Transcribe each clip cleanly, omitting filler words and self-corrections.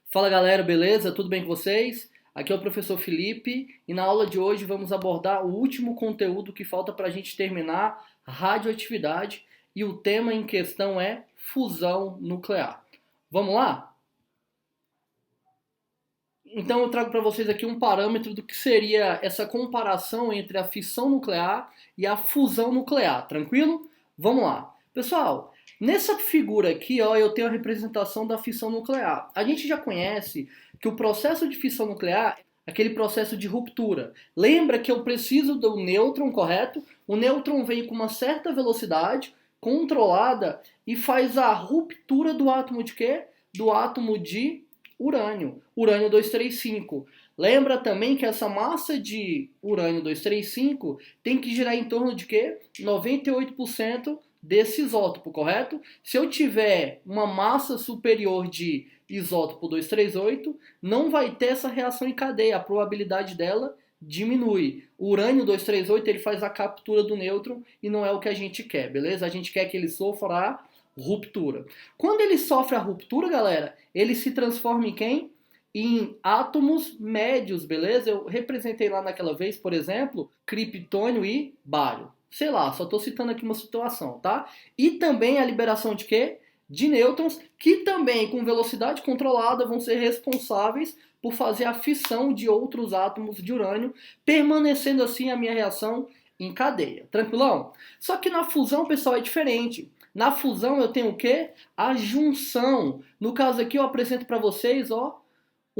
Fala galera, beleza? Tudo bem com vocês? Aqui é o professor Felipe e na aula de hoje vamos abordar o último conteúdo que falta para a gente terminar, radioatividade, e o tema em questão é fusão nuclear. Vamos lá? Então eu trago para vocês aqui um parâmetro do que seria essa comparação entre a fissão nuclear e a fusão nuclear, tranquilo? Vamos lá. Pessoal, nessa figura aqui, ó, eu tenho a representação da fissão nuclear. A gente já conhece que o processo de fissão nuclear é aquele processo de ruptura. Lembra que eu preciso do nêutron, correto? O nêutron vem com uma certa velocidade controlada e faz a ruptura do átomo de quê? Do átomo de urânio 235. Lembra também que essa massa de urânio 235 tem que girar em torno de quê? 98% desse isótopo, correto? Se eu tiver uma massa superior de isótopo 238, não vai ter essa reação em cadeia, a probabilidade dela diminui. O urânio 238 ele faz a captura do nêutron e não é o que a gente quer, beleza? A gente quer que ele sofra a ruptura. Quando ele sofre a ruptura, galera, ele se transforma em quem? Em átomos médios, beleza? Eu representei lá naquela vez, por exemplo, criptônio e bário. Sei lá, só estou citando aqui uma situação, tá? E também a liberação de quê? De nêutrons, que também com velocidade controlada vão ser responsáveis por fazer a fissão de outros átomos de urânio, permanecendo assim a minha reação em cadeia. Tranquilão? Só que na fusão, pessoal, é diferente. Na fusão eu tenho o quê? A junção. No caso aqui eu apresento para vocês, ó,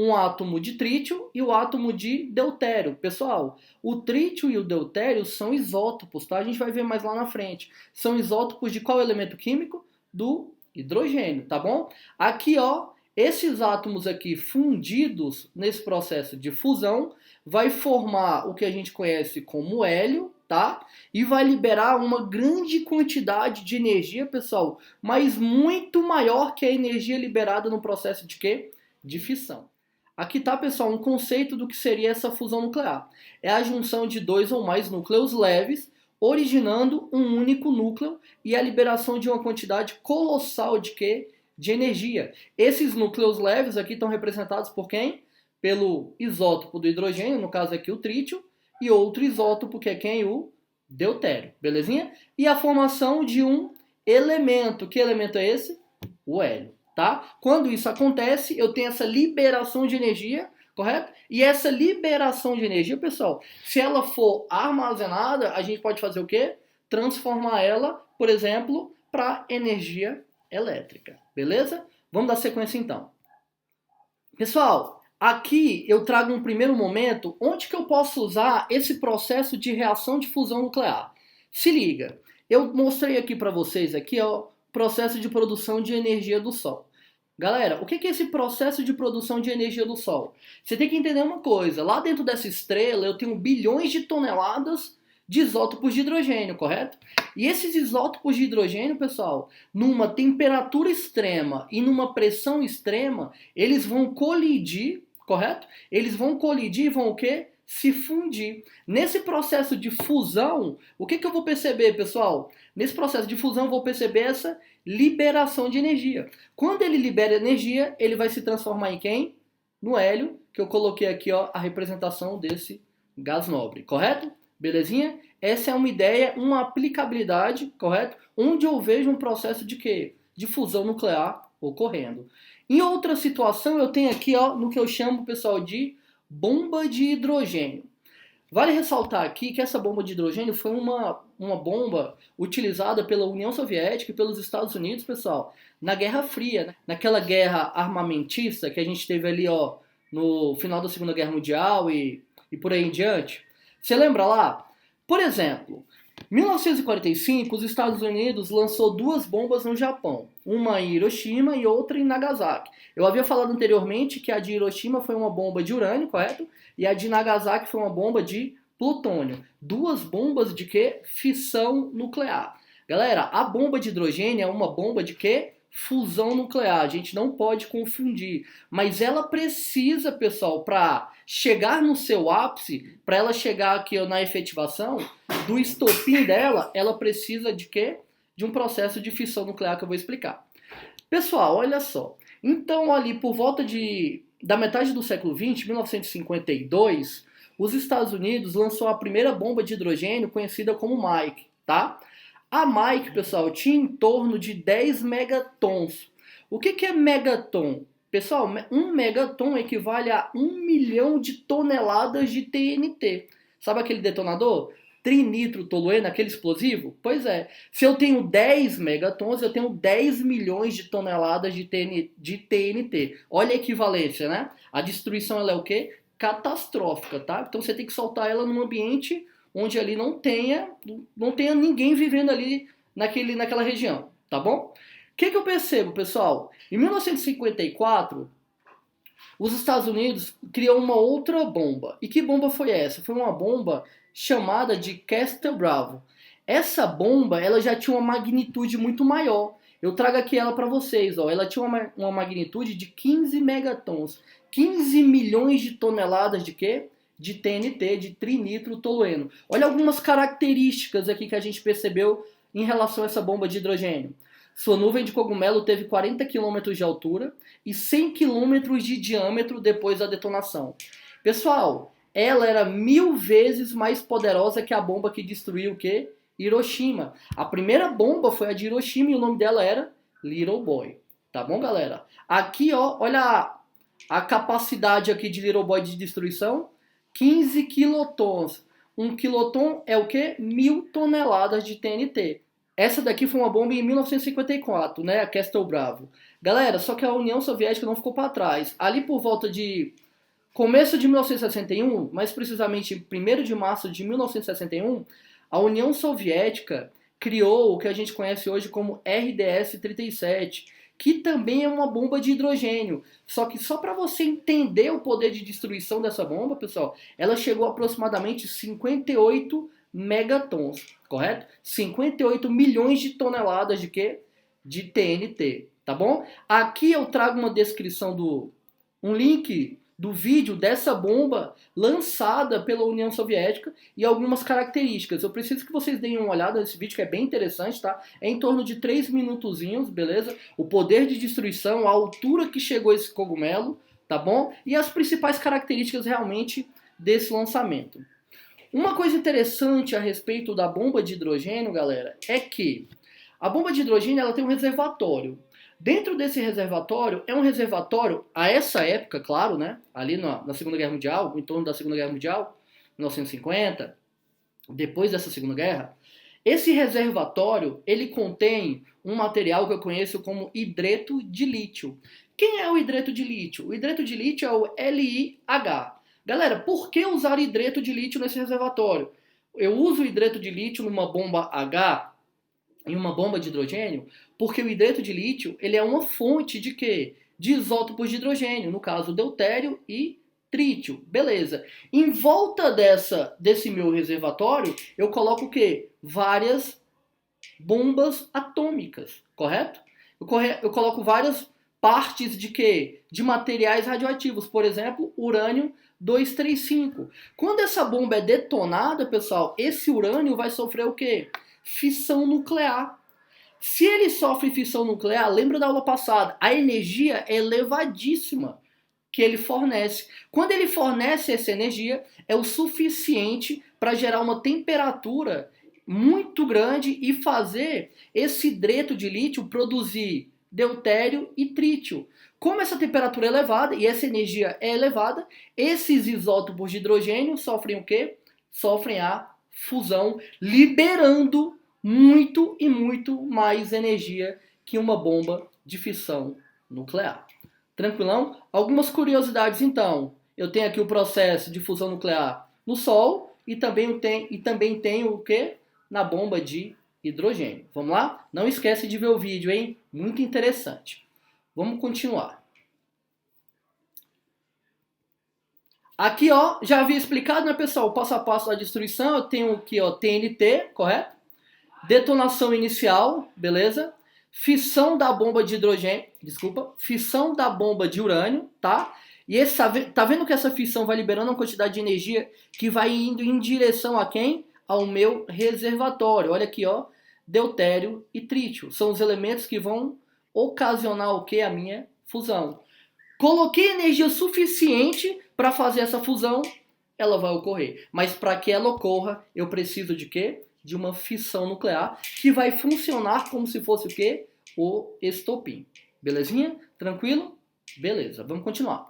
um átomo de trítio e o átomo de deutério. Pessoal, o trítio e o deutério são isótopos, tá? A gente vai ver mais lá na frente. São isótopos de qual elemento químico? Do hidrogênio, tá bom? Aqui, ó, esses átomos aqui fundidos nesse processo de fusão vai formar o que a gente conhece como hélio, tá? E vai liberar uma grande quantidade de energia, pessoal, mas muito maior que a energia liberada no processo de quê? De fissão. Aqui tá, pessoal, um conceito do que seria essa fusão nuclear. É a junção de dois ou mais núcleos leves, originando um único núcleo e a liberação de uma quantidade colossal de quê? De energia. Esses núcleos leves aqui estão representados por quem? Pelo isótopo do hidrogênio, no caso aqui o trítio, e outro isótopo que é quem? O deutério, belezinha? E a formação de um elemento. Que elemento é esse? O hélio, tá? Quando isso acontece, eu tenho essa liberação de energia, correto? E essa liberação de energia, pessoal, se ela for armazenada, a gente pode fazer o quê? Transformar ela, por exemplo, para energia elétrica, beleza? Vamos dar sequência então. Pessoal, aqui eu trago um primeiro momento onde que eu posso usar esse processo de reação de fusão nuclear. Se liga, eu mostrei aqui para vocês aqui, ó, o processo de produção de energia do Sol. Galera, o que é esse processo de produção de energia do Sol? Você tem que entender uma coisa, lá dentro dessa estrela eu tenho bilhões de toneladas de isótopos de hidrogênio, correto? E esses isótopos de hidrogênio, pessoal, numa temperatura extrema e numa pressão extrema, eles vão colidir, correto? Eles vão colidir e vão o quê? Se fundir. Nesse processo de fusão, o que eu vou perceber, pessoal? Nesse processo de fusão eu vou perceber essa liberação de energia. Quando ele libera energia, ele vai se transformar em quem? No hélio, que eu coloquei aqui, ó, a representação desse gás nobre, correto? Belezinha? Essa é uma ideia, uma aplicabilidade, correto? Onde eu vejo um processo de quê? De fusão nuclear ocorrendo. Em outra situação, eu tenho aqui, ó, no que eu chamo, pessoal, de bomba de hidrogênio. Vale ressaltar aqui que essa bomba de hidrogênio foi uma bomba utilizada pela União Soviética e pelos Estados Unidos, pessoal, na Guerra Fria, né? Naquela guerra armamentista que a gente teve ali, ó, no final da Segunda Guerra Mundial e por aí em diante. Você lembra lá? Por exemplo, em 1945, os Estados Unidos lançou duas bombas no Japão, uma em Hiroshima e outra em Nagasaki. Eu havia falado anteriormente que a de Hiroshima foi uma bomba de urânio, correto? E a de Nagasaki foi uma bomba de plutônio. Duas bombas de quê? Fissão nuclear. Galera, a bomba de hidrogênio é uma bomba de quê? Fusão nuclear, a gente não pode confundir, mas ela precisa, pessoal, para chegar no seu ápice, para ela chegar aqui na efetivação, do estopim dela, ela precisa de quê? De um processo de fissão nuclear que eu vou explicar. Pessoal, olha só, Então, ali por volta da metade do século XX, 1952, os Estados Unidos lançou a primeira bomba de hidrogênio conhecida como Mike, tá? A Mike, pessoal, tinha em torno de 10 megatons. O que é megaton? Pessoal, um megaton equivale a 1 milhão de toneladas de TNT. Sabe aquele detonador? Trinitrotolueno, aquele explosivo? Pois é. Se eu tenho 10 megatons, eu tenho 10 milhões de toneladas de TNT. Olha a equivalência, né? A destruição ela é o quê? Catastrófica, tá? Então você tem que soltar ela num ambiente onde ali não tenha ninguém vivendo ali naquela região, tá bom? O que eu percebo, pessoal? Em 1954, os Estados Unidos criou uma outra bomba. E que bomba foi essa? Foi uma bomba chamada de Castle Bravo. Essa bomba, ela já tinha uma magnitude muito maior. Eu trago aqui ela para vocês, ó. Ela tinha uma magnitude de 15 megatons. 15 milhões de toneladas de quê? De TNT, de trinitrotolueno. Olha algumas características aqui que a gente percebeu em relação a essa bomba de hidrogênio. Sua nuvem de cogumelo teve 40 km de altura e 100 km de diâmetro depois da detonação. Pessoal, ela era 1000 vezes mais poderosa que a bomba que destruiu o quê? Hiroshima. A primeira bomba foi a de Hiroshima e o nome dela era Little Boy. Tá bom, galera? Aqui, ó, olha a capacidade aqui de Little Boy de destruição. 15 quilotons. 1 quiloton é o quê? 1000 toneladas de TNT. Essa daqui foi uma bomba em 1954, né? A Castle Bravo. Galera, só que a União Soviética não ficou para trás. Ali por volta de começo de 1961, mais precisamente 1º de março de 1961, a União Soviética criou o que a gente conhece hoje como RDS-37, que também é uma bomba de hidrogênio. Só que só para você entender o poder de destruição dessa bomba, pessoal, ela chegou a aproximadamente 58 megatons, correto? 58 milhões de toneladas de quê? De TNT, tá bom? Aqui eu trago uma descrição um link do vídeo dessa bomba lançada pela União Soviética e algumas características. Eu preciso que vocês deem uma olhada nesse vídeo que é bem interessante, tá? É em torno de 3 minutozinhos, beleza? O poder de destruição, a altura que chegou esse cogumelo, tá bom? E as principais características realmente desse lançamento. Uma coisa interessante a respeito da bomba de hidrogênio, galera, é que a bomba de hidrogênio ela tem um reservatório. Dentro desse reservatório, é um reservatório, a essa época, claro, né? Ali na Segunda Guerra Mundial, em torno da Segunda Guerra Mundial, 1950, depois dessa Segunda Guerra, esse reservatório, ele contém um material que eu conheço como hidreto de lítio. Quem é o hidreto de lítio? O hidreto de lítio é o LiH. Galera, por que usar hidreto de lítio nesse reservatório? Eu uso hidreto de lítio numa bomba H, em uma bomba de hidrogênio, porque o hidreto de lítio ele é uma fonte de quê? De isótopos de hidrogênio, no caso deutério e trítio. Beleza. Em volta desse meu reservatório, eu coloco o quê? Várias bombas atômicas, correto? Eu coloco várias partes de quê? De materiais radioativos, por exemplo, urânio 235. Quando essa bomba é detonada, pessoal, esse urânio vai sofrer o quê? Fissão nuclear. Se ele sofre fissão nuclear, lembra da aula passada, a energia é elevadíssima que ele fornece. Quando ele fornece essa energia, é o suficiente para gerar uma temperatura muito grande e fazer esse hidreto de lítio produzir deutério e trítio. Como essa temperatura é elevada e essa energia é elevada, esses isótopos de hidrogênio sofrem o quê? Sofrem a fusão, liberando muito e muito mais energia que uma bomba de fissão nuclear. Tranquilão? Algumas curiosidades então. Eu tenho aqui o processo de fusão nuclear no Sol e também tenho o que? Na bomba de hidrogênio. Vamos lá? Não esquece de ver o vídeo, hein? Muito interessante. Vamos continuar. Aqui, ó, já havia explicado, né, pessoal, o passo a passo da destruição. Eu tenho aqui, ó, TNT, correto? Detonação inicial, beleza? Fissão da bomba de hidrogênio, fissão da bomba de urânio, tá? E tá vendo que essa fissão vai liberando uma quantidade de energia que vai indo em direção a quem? Ao meu reservatório. Olha aqui, ó, deutério e trítio. São os elementos que vão ocasionar o que? A minha fusão. Coloquei energia suficiente para fazer essa fusão, ela vai ocorrer. Mas para que ela ocorra, eu preciso de quê? De uma fissão nuclear que vai funcionar como se fosse o quê? O estopim. Belezinha? Tranquilo? Beleza, vamos continuar.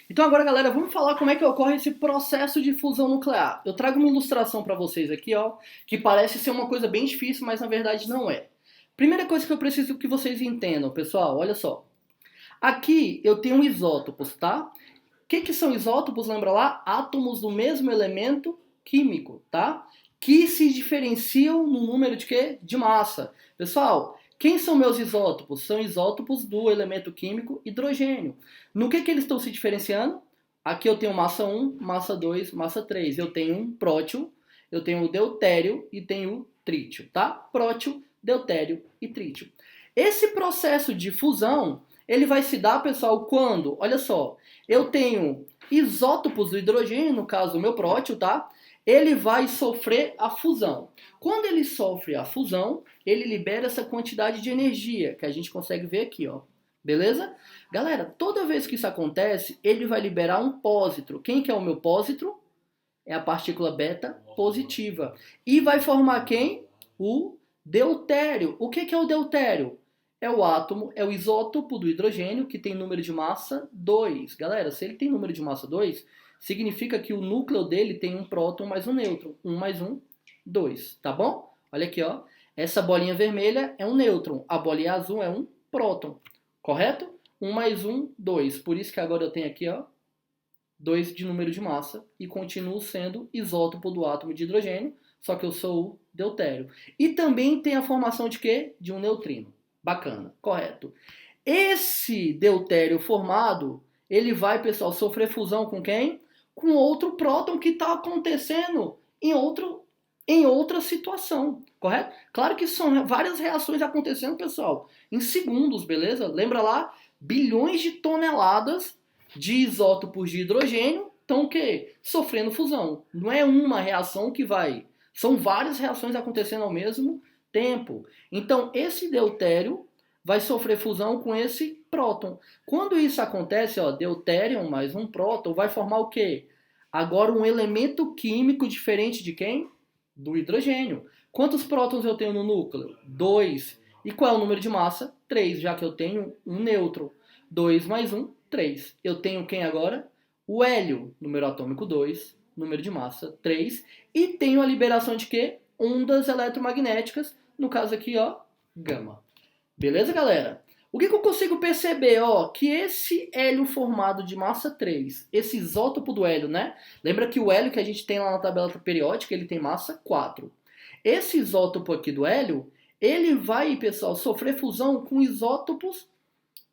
Então agora, galera, vamos falar como é que ocorre esse processo de fusão nuclear. Eu trago uma ilustração para vocês aqui, ó, que parece ser uma coisa bem difícil, mas na verdade não é. Primeira coisa que eu preciso que vocês entendam, pessoal, olha só. Aqui eu tenho isótopos, tá? O que são isótopos? Lembra lá? Átomos do mesmo elemento químico, tá? Que se diferenciam no número de quê? De massa. Pessoal, quem são meus isótopos? São isótopos do elemento químico hidrogênio. No que eles estão se diferenciando? Aqui eu tenho massa 1, massa 2, massa 3. Eu tenho um prótio, eu tenho o deutério e tenho o trítio, tá? Prótio, deutério e trítio. Esse processo de fusão, ele vai se dar, pessoal, quando, olha só, eu tenho isótopos do hidrogênio, no caso o meu prótio, tá? Ele vai sofrer a fusão. Quando ele sofre a fusão, ele libera essa quantidade de energia, que a gente consegue ver aqui, ó. Beleza? Galera, toda vez que isso acontece, ele vai liberar um pósitron. Quem que é o meu pósitron? É a partícula beta positiva. E vai formar quem? O deutério. O que é o deutério? É o átomo, é o isótopo do hidrogênio que tem número de massa 2. Galera, se ele tem número de massa 2, significa que o núcleo dele tem um próton mais um nêutron. 1 mais 1, 2. Tá bom? Olha aqui, ó. Essa bolinha vermelha é um nêutron. A bolinha azul é um próton. Correto? 1 mais 1, 2. Por isso que agora eu tenho aqui, ó, 2 de número de massa e continuo sendo isótopo do átomo de hidrogênio, só que eu sou o deutério. E também tem a formação de quê? De um neutrino. Bacana, correto. Esse deutério formado, ele vai, pessoal, sofrer fusão com quem? Com outro próton que está acontecendo em outra situação, correto? Claro que são várias reações acontecendo, pessoal, em segundos, beleza? Lembra lá? Bilhões de toneladas de isótopos de hidrogênio estão o quê? Sofrendo fusão. Não é uma reação que vai... São várias reações acontecendo ao mesmo tempo. Então, esse deutério vai sofrer fusão com esse próton. Quando isso acontece, ó, deutério mais um próton vai formar o quê? Agora um elemento químico diferente de quem? Do hidrogênio. Quantos prótons eu tenho no núcleo? 2. E qual é o número de massa? 3, já que eu tenho um nêutron. 2 mais 1, 3. Eu tenho quem agora? O hélio, número atômico 2, número de massa 3. E tenho a liberação de quê? Ondas eletromagnéticas, no caso aqui, ó, gama. Beleza, galera? O que eu consigo perceber, ó, que esse hélio formado de massa 3, esse isótopo do hélio, né? Lembra que o hélio que a gente tem lá na tabela periódica, ele tem massa 4. Esse isótopo aqui do hélio, ele vai, pessoal, sofrer fusão com isótopos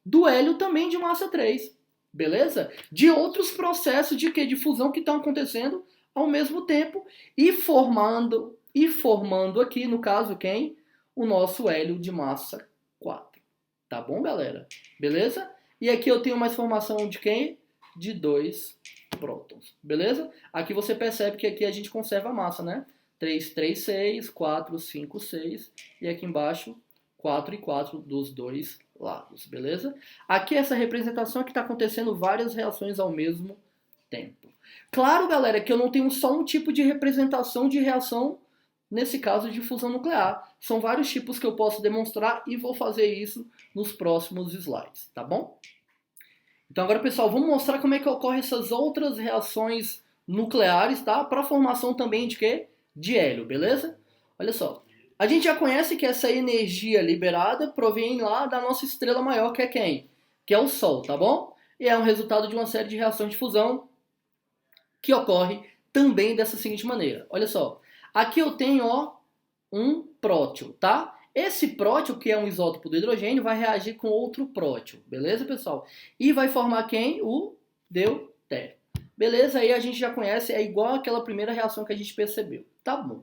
do hélio também de massa 3. Beleza? De outros processos de quê? De fusão que estão acontecendo ao mesmo tempo e formando aqui, no caso, quem? O nosso hélio de massa 4. Tá bom, galera? Beleza? E aqui eu tenho mais formação de quem? De 2 prótons. Beleza? Aqui você percebe que aqui a gente conserva a massa, né? 3, 3, 6, 4, 5, 6. E aqui embaixo, 4 e 4 dos dois lados. Beleza? Aqui essa representação é que está acontecendo várias reações ao mesmo tempo. Claro, galera, que eu não tenho só um tipo de representação de reação nesse caso de fusão nuclear. São vários tipos que eu posso demonstrar e vou fazer isso nos próximos slides, tá bom? Então agora, pessoal, vamos mostrar como é que ocorrem essas outras reações nucleares, tá? Para a formação também de quê? De hélio, beleza? Olha só. A gente já conhece que essa energia liberada provém lá da nossa estrela maior, que é quem? Que é o Sol, tá bom? E é um resultado de uma série de reações de fusão que ocorre também dessa seguinte maneira. Olha só. Aqui eu tenho, ó, um prótio, tá? Esse prótio, que é um isótopo do hidrogênio, vai reagir com outro prótio, beleza, pessoal? E vai formar quem? O deutério. Beleza? Aí a gente já conhece, é igual àquela primeira reação que a gente percebeu. Tá bom.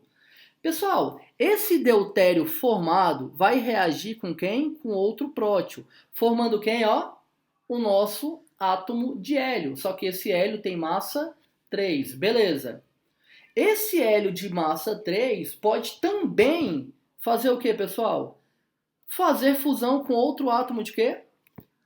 Pessoal, esse deutério formado vai reagir com quem? Com outro prótio. Formando quem, ó? O nosso átomo de hélio. Só que esse hélio tem massa 3, beleza? Esse hélio de massa 3 pode também fazer o que, pessoal? Fazer fusão com outro átomo de quê?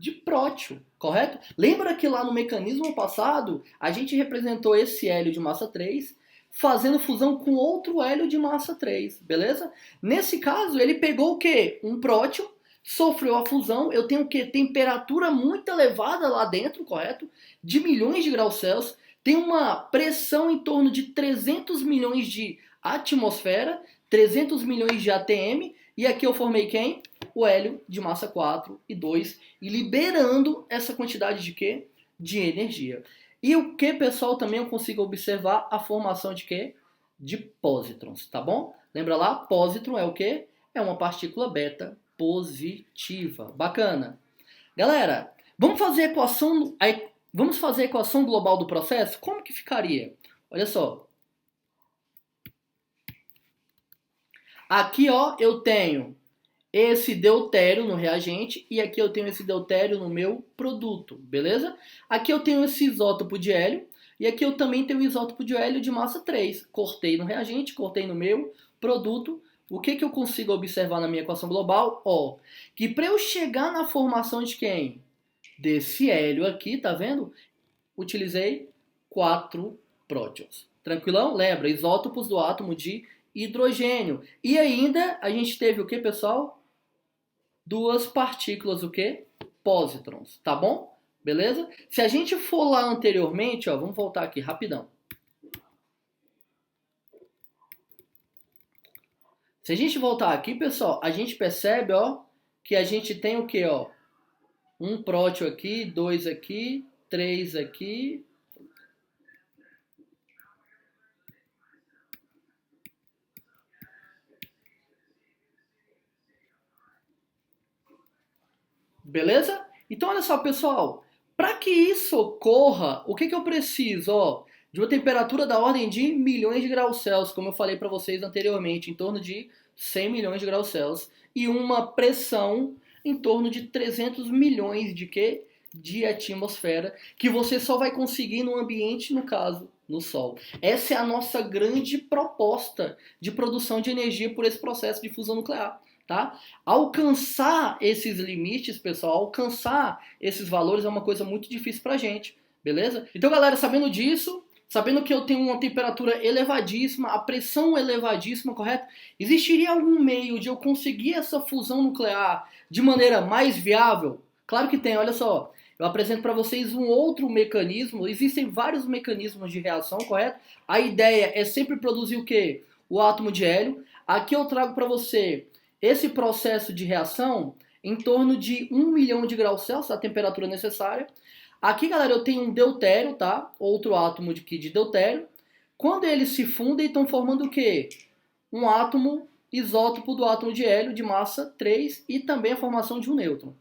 de prótio, correto? Lembra que lá no mecanismo passado, a gente representou esse hélio de massa 3 fazendo fusão com outro hélio de massa 3, beleza? Nesse caso, ele pegou o quê? Um prótion, sofreu a fusão, eu tenho o quê? Temperatura muito elevada lá dentro, correto? De milhões de graus Celsius, tem uma pressão em torno de 300 milhões de atmosfera, 300 milhões de ATM, e aqui eu formei quem? O hélio de massa 4 e 2, e liberando essa quantidade de quê? De energia. E o que, pessoal, também eu consigo observar a formação de quê? De pósitrons, tá bom? Lembra lá? Pósitron é o quê? É uma partícula beta positiva. Bacana. Galera, vamos fazer a equação global do processo? Como que ficaria? Olha só. Aqui, ó, eu tenho esse deutério no reagente e aqui eu tenho esse deutério no meu produto, beleza? Aqui eu tenho esse isótopo de hélio e aqui eu também tenho um isótopo de hélio de massa 3. Cortei no reagente, cortei no meu produto. O que eu consigo observar na minha equação global? Ó, que para eu chegar na formação de quem? Desse hélio aqui, tá vendo? Utilizei 4 prótons. Tranquilão? Lembra, isótopos do átomo de hidrogênio. E ainda a gente teve o que, pessoal? Duas partículas, o quê? Pósitrons, tá bom? Beleza? Se a gente for lá anteriormente, ó, vamos voltar aqui rapidão. Se a gente voltar aqui, pessoal, a gente percebe, ó, que a gente tem o quê, ó? Um próton aqui, 2 aqui, 3 aqui. Beleza? Então, olha só, pessoal. Para que isso ocorra, o que eu preciso? Ó, de uma temperatura da ordem de milhões de graus Celsius, como eu falei para vocês anteriormente, em torno de 100 milhões de graus Celsius, e uma pressão em torno de 300 milhões de quê? De atmosfera, que você só vai conseguir no ambiente, no caso, no Sol. Essa é a nossa grande proposta de produção de energia por esse processo de fusão nuclear. Tá? Alcançar esses limites, pessoal, alcançar esses valores é uma coisa muito difícil pra gente, beleza? Então, galera, sabendo disso, sabendo que eu tenho uma temperatura elevadíssima, a pressão elevadíssima, correto? Existiria algum meio de eu conseguir essa fusão nuclear de maneira mais viável? Claro que tem, olha só. Eu apresento para vocês um outro mecanismo. Existem vários mecanismos de reação, correto? A ideia é sempre produzir o quê? O átomo de hélio. Aqui eu trago para você esse processo de reação em torno de 1 milhão de graus Celsius, a temperatura necessária. Aqui, galera, eu tenho um deutério, tá? Outro átomo de deutério. Quando eles se fundem, estão formando o quê? Um átomo isótopo do átomo de hélio de massa 3 e também a formação de um nêutron.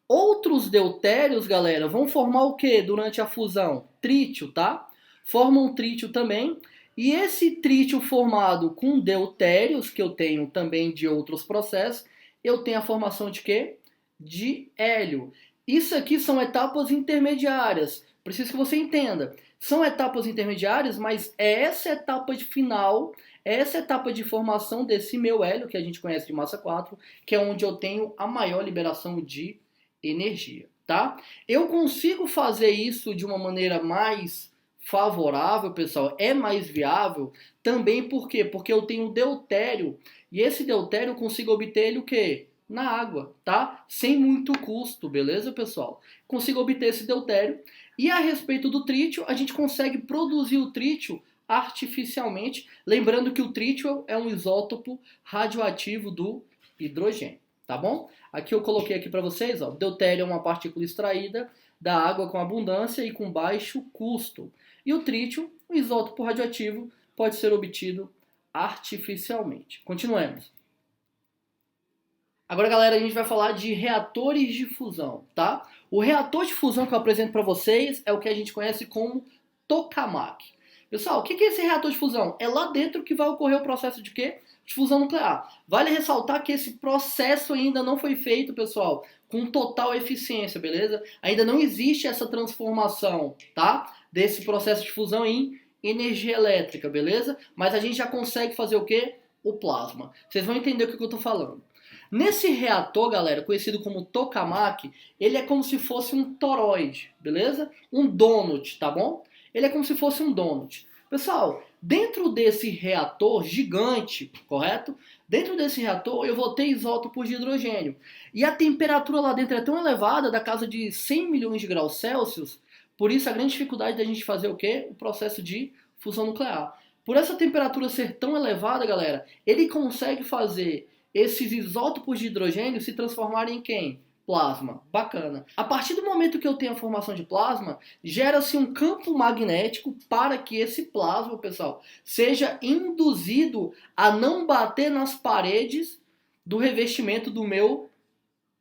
Outros deutérios, galera, vão formar o quê durante a fusão? Trítio, tá? Formam trítio também. E esse trítio formado com deutérios, que eu tenho também de outros processos, eu tenho a formação de quê? De hélio. Isso aqui são etapas intermediárias. Preciso que você entenda. São etapas intermediárias, mas é essa etapa de final, é essa etapa de formação desse meu hélio, que a gente conhece de massa 4, que é onde eu tenho a maior liberação de energia, tá? Eu consigo fazer isso de uma maneira mais favorável, pessoal, é mais viável também. Por quê? Porque eu tenho deutério e esse deutério eu consigo obter ele o quê? Na água, tá? Sem muito custo, beleza, pessoal? Consigo obter esse deutério. E a respeito do trítio, a gente consegue produzir o trítio artificialmente, lembrando que o trítio é um isótopo radioativo do hidrogênio, tá bom? Aqui eu coloquei aqui para vocês, ó, deutério é uma partícula extraída da água com abundância e com baixo custo. E o trítio, um isótopo radioativo, pode ser obtido artificialmente. Continuemos. Agora, galera, a gente vai falar de reatores de fusão, tá? O reator de fusão que eu apresento para vocês é o que a gente conhece como tokamak. Pessoal, o que é esse reator de fusão? É lá dentro que vai ocorrer o processo de quê? De fusão nuclear. Vale ressaltar que esse processo ainda não foi feito, pessoal, com total eficiência, beleza? Ainda não existe essa transformação, tá? Desse processo de fusão em energia elétrica, beleza? Mas a gente já consegue fazer o quê? O plasma. Vocês vão entender o que eu tô falando. Nesse reator, galera, conhecido como tokamak, ele é como se fosse um toroide, beleza? Um donut, tá bom? Ele é como se fosse um donut. Pessoal, dentro desse reator gigante, correto? Dentro desse reator eu vou ter isótopos de hidrogênio. E a temperatura lá dentro é tão elevada, da casa de 100 milhões de graus Celsius, por isso a grande dificuldade da gente fazer o quê? O processo de fusão nuclear. Por essa temperatura ser tão elevada, galera, ele consegue fazer esses isótopos de hidrogênio se transformarem em quem? Plasma. Bacana. A partir do momento que eu tenho a formação de plasma, gera-se um campo magnético para que esse plasma, pessoal, seja induzido a não bater nas paredes do revestimento do meu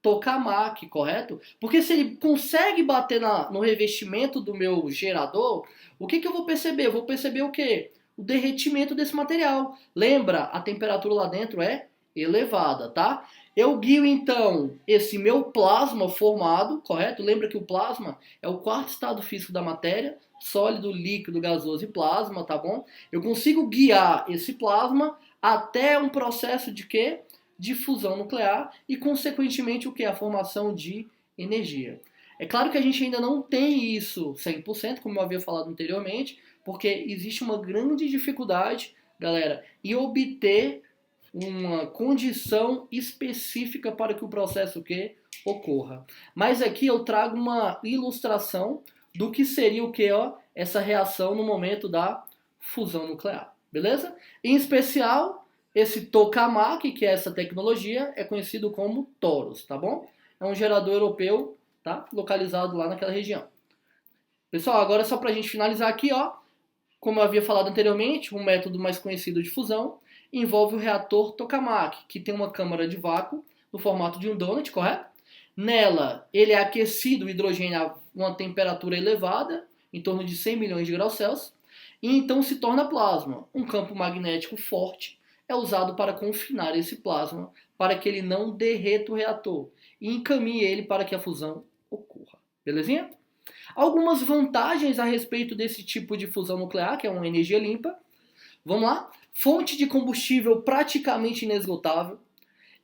tokamak, correto? Porque se ele consegue bater no revestimento do meu gerador, o que eu vou perceber? Eu vou perceber o quê? O derretimento desse material. Lembra, a temperatura lá dentro é elevada, tá? Eu guio então esse meu plasma formado, correto? Lembra que o plasma é o quarto estado físico da matéria, sólido, líquido, gasoso e plasma, tá bom? Eu consigo guiar esse plasma até um processo de quê? De fusão nuclear e, consequentemente, o que? A formação de energia. É claro que a gente ainda não tem isso 100%, como eu havia falado anteriormente, porque existe uma grande dificuldade, galera, em obter uma condição específica para que o processo que ocorra. Mas aqui eu trago uma ilustração do que seria o que, ó, essa reação no momento da fusão nuclear, beleza? Em especial, esse tokamak, que é essa tecnologia, é conhecido como TORUS, tá bom? É um gerador europeu, tá? Localizado lá naquela região. Pessoal, agora só para a gente finalizar aqui, ó, como eu havia falado anteriormente, um método mais conhecido de fusão envolve o reator tokamak, que tem uma câmara de vácuo no formato de um donut, correto? Nela, ele é aquecido o hidrogênio a uma temperatura elevada, em torno de 100 milhões de graus Celsius, e então se torna plasma. Um campo magnético forte é usado para confinar esse plasma, para que ele não derreta o reator e encaminhe ele para que a fusão ocorra. Belezinha? Algumas vantagens a respeito desse tipo de fusão nuclear, que é uma energia limpa. Vamos lá? Fonte de combustível praticamente inesgotável.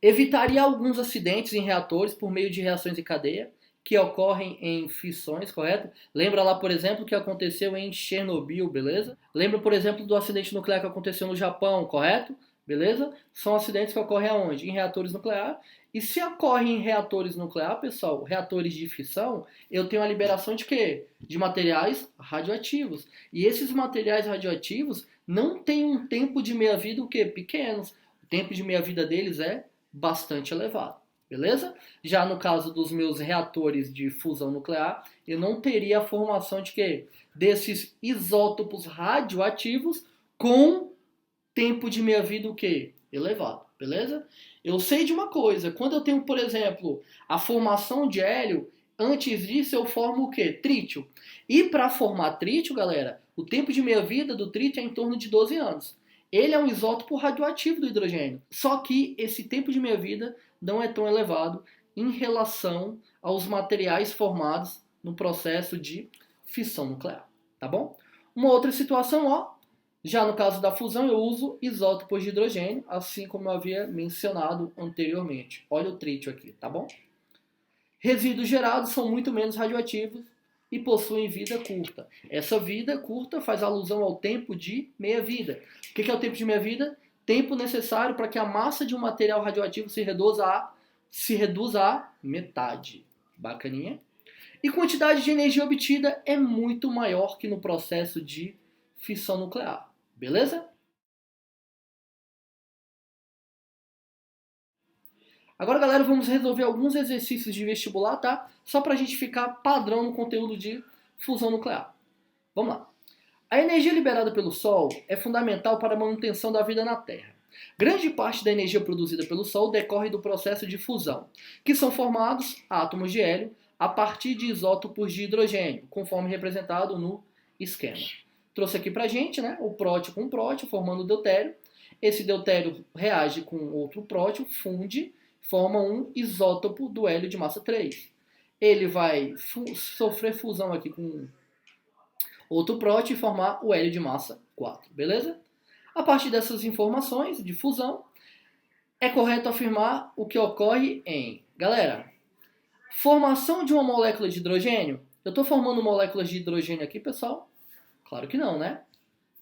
Evitaria alguns acidentes em reatores por meio de reações em cadeia, que ocorrem em fissões, correto? Lembra lá, por exemplo, o que aconteceu em Chernobyl, beleza? Lembra, por exemplo, do acidente nuclear que aconteceu no Japão, correto? Beleza? São acidentes que ocorrem aonde? Em reatores nucleares. E se ocorre em reatores nucleares, pessoal, reatores de fissão, eu tenho a liberação de quê? De materiais radioativos. E esses materiais radioativos não têm um tempo de meia-vida o quê? Pequenos. O tempo de meia-vida deles é bastante elevado. Beleza? Já no caso dos meus reatores de fusão nuclear, eu não teria a formação de quê? Desses isótopos radioativos com tempo de meia-vida o quê? Elevado, beleza? Eu sei de uma coisa, quando eu tenho, por exemplo, a formação de hélio, antes disso eu formo o quê? Trítio. E para formar trítio, galera, o tempo de meia-vida do trítio é em torno de 12 anos. Ele é um isótopo radioativo do hidrogênio. Só que esse tempo de meia-vida não é tão elevado em relação aos materiais formados no processo de fissão nuclear, tá bom? Uma outra situação, ó, já no caso da fusão, eu uso isótopos de hidrogênio, assim como eu havia mencionado anteriormente. Olha o trítio aqui, tá bom? Resíduos gerados são muito menos radioativos e possuem vida curta. Essa vida curta faz alusão ao tempo de meia-vida. O que é o tempo de meia-vida? Tempo necessário para que a massa de um material radioativo se reduza a metade. Bacaninha? E quantidade de energia obtida é muito maior que no processo de fissão nuclear. Beleza? Agora, galera, vamos resolver alguns exercícios de vestibular, tá? Só para a gente ficar padrão no conteúdo de fusão nuclear. Vamos lá. A energia liberada pelo Sol é fundamental para a manutenção da vida na Terra. Grande parte da energia produzida pelo Sol decorre do processo de fusão, que são formados átomos de hélio a partir de isótopos de hidrogênio, conforme representado no esquema. Trouxe aqui pra gente, né, o prótio com prótio, formando o deutério. Esse deutério reage com outro prótio, funde, forma um isótopo do hélio de massa 3. Ele vai sofrer fusão aqui com outro prótio e formar o hélio de massa 4, beleza? A partir dessas informações de fusão, é correto afirmar o que ocorre em... Galera, formação de uma molécula de hidrogênio. Eu estou formando moléculas de hidrogênio aqui, pessoal? Claro que não, né?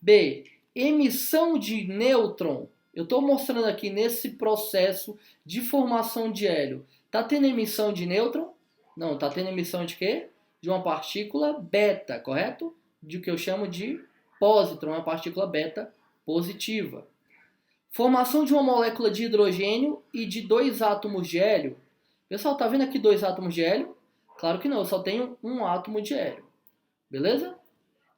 B. Emissão de nêutron. Eu estou mostrando aqui nesse processo de formação de hélio. Está tendo emissão de nêutron? Não, está tendo emissão de quê? De uma partícula beta, correto? De o que eu chamo de pósitron, uma partícula beta positiva. Formação de uma molécula de hidrogênio e de 2 átomos de hélio. Pessoal, tá vendo aqui 2 átomos de hélio? Claro que não, eu só tenho um átomo de hélio. Beleza?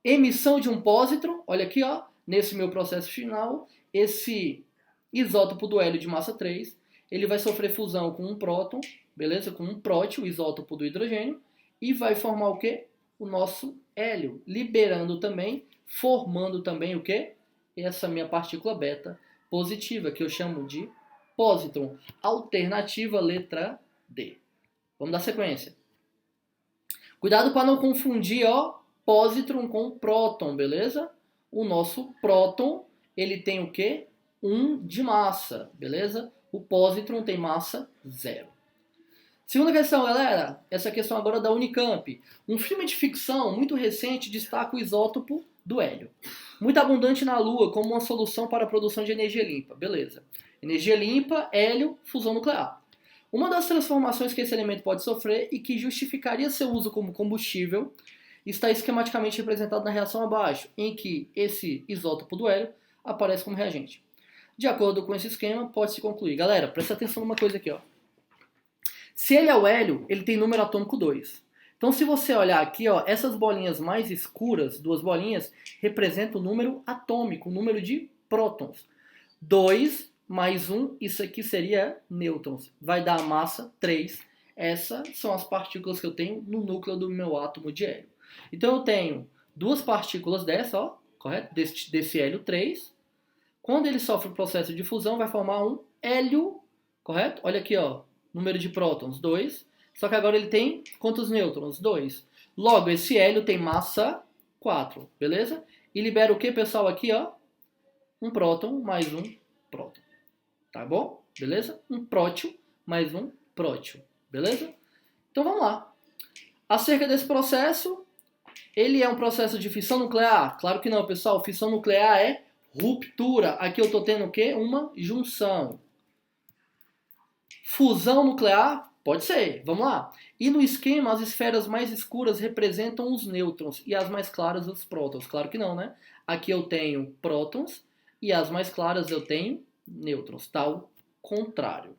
Emissão de um pósitron, olha aqui, ó, nesse meu processo final, esse isótopo do hélio de massa 3, ele vai sofrer fusão com um próton, beleza? Com um próton, o isótopo do hidrogênio, e vai formar o quê? O nosso hélio, liberando também, formando também o quê? Essa minha partícula beta positiva, que eu chamo de pósitron. Alternativa letra D. Vamos dar sequência. Cuidado para não confundir, ó, pósitron com próton, beleza? O nosso próton, ele tem o quê? 1 de massa, beleza? O pósitron tem massa 0. Segunda questão, galera. Essa questão agora da Unicamp. Um filme de ficção muito recente destaca o isótopo do hélio. Muito abundante na Lua como uma solução para a produção de energia limpa. Beleza. Energia limpa, hélio, fusão nuclear. Uma das transformações que esse elemento pode sofrer e que justificaria seu uso como combustível está esquematicamente representado na reação abaixo, em que esse isótopo do hélio aparece como reagente. De acordo com esse esquema, pode-se concluir. Galera, presta atenção numa coisa aqui, ó. Se ele é o hélio, ele tem número atômico 2. Então, se você olhar aqui, ó, essas bolinhas mais escuras, 2 bolinhas, representam o número atômico, o número de prótons. 2 mais 1, isso aqui seria nêutrons. Vai dar a massa 3. Essas são as partículas que eu tenho no núcleo do meu átomo de hélio. Então, eu tenho 2 partículas dessa, ó, correto? Desse hélio 3. Quando ele sofre o processo de fusão, vai formar um hélio, correto? Olha aqui, ó, número de prótons, 2. Só que agora ele tem quantos nêutrons? 2. Logo, esse hélio tem massa 4, beleza? E libera o que, pessoal, aqui, ó? Um próton mais um próton. Tá bom? Beleza? Um prótio mais um prótio. Beleza? Então vamos lá. Acerca desse processo, ele é um processo de fissão nuclear? Claro que não, pessoal. Fissão nuclear é ruptura. Aqui eu estou tendo o quê? Uma junção. Fusão nuclear? Pode ser. Vamos lá. E no esquema, as esferas mais escuras representam os nêutrons e as mais claras os prótons. Claro que não, né? Aqui eu tenho prótons e as mais claras eu tenho nêutrons, tal contrário.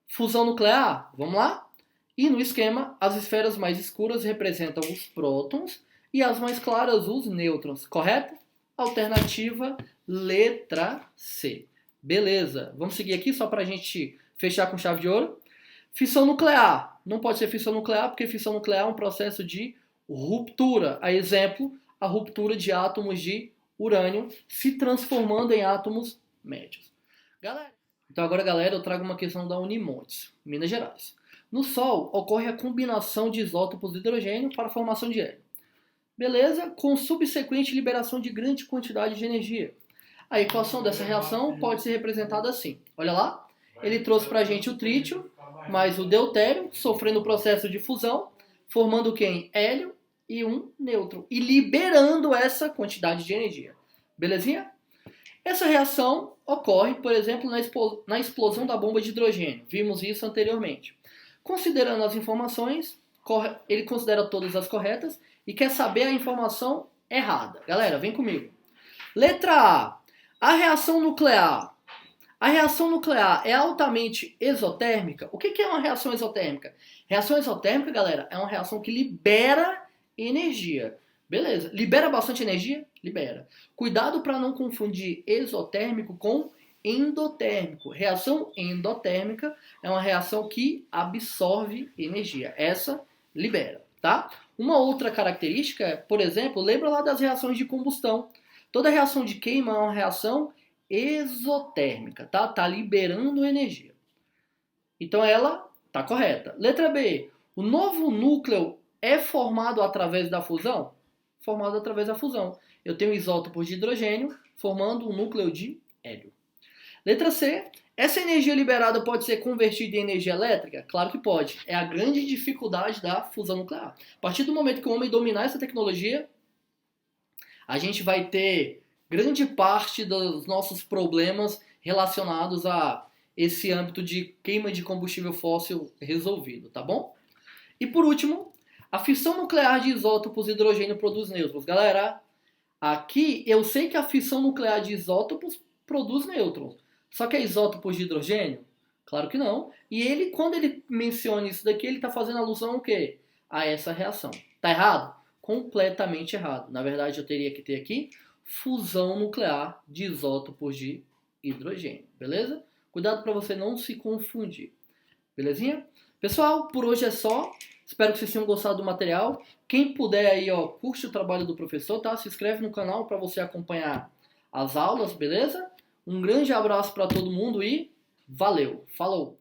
Fusão nuclear, vamos lá? E no esquema, as esferas mais escuras representam os prótons e as mais claras os nêutrons, correto? Alternativa letra C. Beleza, vamos seguir aqui só para a gente fechar com chave de ouro. Fissão nuclear, não pode ser fissão nuclear porque fissão nuclear é um processo de ruptura. A exemplo, a ruptura de átomos de urânio se transformando em átomos médios. Então agora, galera, eu trago uma questão da Unimontes, Minas Gerais. No Sol, ocorre a combinação de isótopos de hidrogênio para a formação de hélio. Beleza? Com subsequente liberação de grande quantidade de energia. A equação dessa reação pode ser representada assim. Olha lá, ele trouxe para a gente o trítio mais o deutério, sofrendo o processo de fusão, formando quem? Hélio e um nêutron. E liberando essa quantidade de energia. Belezinha? Essa reação ocorre, por exemplo, na explosão da bomba de hidrogênio. Vimos isso anteriormente. Considerando as informações, ele considera todas as corretas e quer saber a informação errada. Galera, vem comigo. Letra A. A reação nuclear. A reação nuclear é altamente exotérmica? O que é uma reação exotérmica? Reação exotérmica, galera, é uma reação que libera energia. Beleza. Libera bastante energia? Libera. Cuidado para não confundir exotérmico com endotérmico. Reação endotérmica é uma reação que absorve energia. Essa libera, tá? Uma outra característica, por exemplo, lembra lá das reações de combustão. Toda reação de queima é uma reação exotérmica, tá? Tá liberando energia. Então ela tá correta. Letra B. O novo núcleo é formado através da fusão? Formado através da fusão. Eu tenho isótopos de hidrogênio formando um núcleo de hélio. Letra C. Essa energia liberada pode ser convertida em energia elétrica? Claro que pode. É a grande dificuldade da fusão nuclear. A partir do momento que o homem dominar essa tecnologia, a gente vai ter grande parte dos nossos problemas relacionados a esse âmbito de queima de combustível fóssil resolvido, tá bom? E por último, a fissão nuclear de isótopos de hidrogênio produz nêutrons. Galera, aqui eu sei que a fissão nuclear de isótopos produz nêutrons. Só que é isótopos de hidrogênio? Claro que não. E ele, quando ele menciona isso daqui, ele está fazendo alusão ao quê? A essa reação. Tá errado? Completamente errado. Na verdade, eu teria que ter aqui fusão nuclear de isótopos de hidrogênio. Beleza? Cuidado para você não se confundir. Belezinha? Pessoal, por hoje é só. Espero que vocês tenham gostado do material. Quem puder aí, ó, curte o trabalho do professor, tá? Se inscreve no canal para você acompanhar as aulas, beleza? Um grande abraço para todo mundo e valeu! Falou!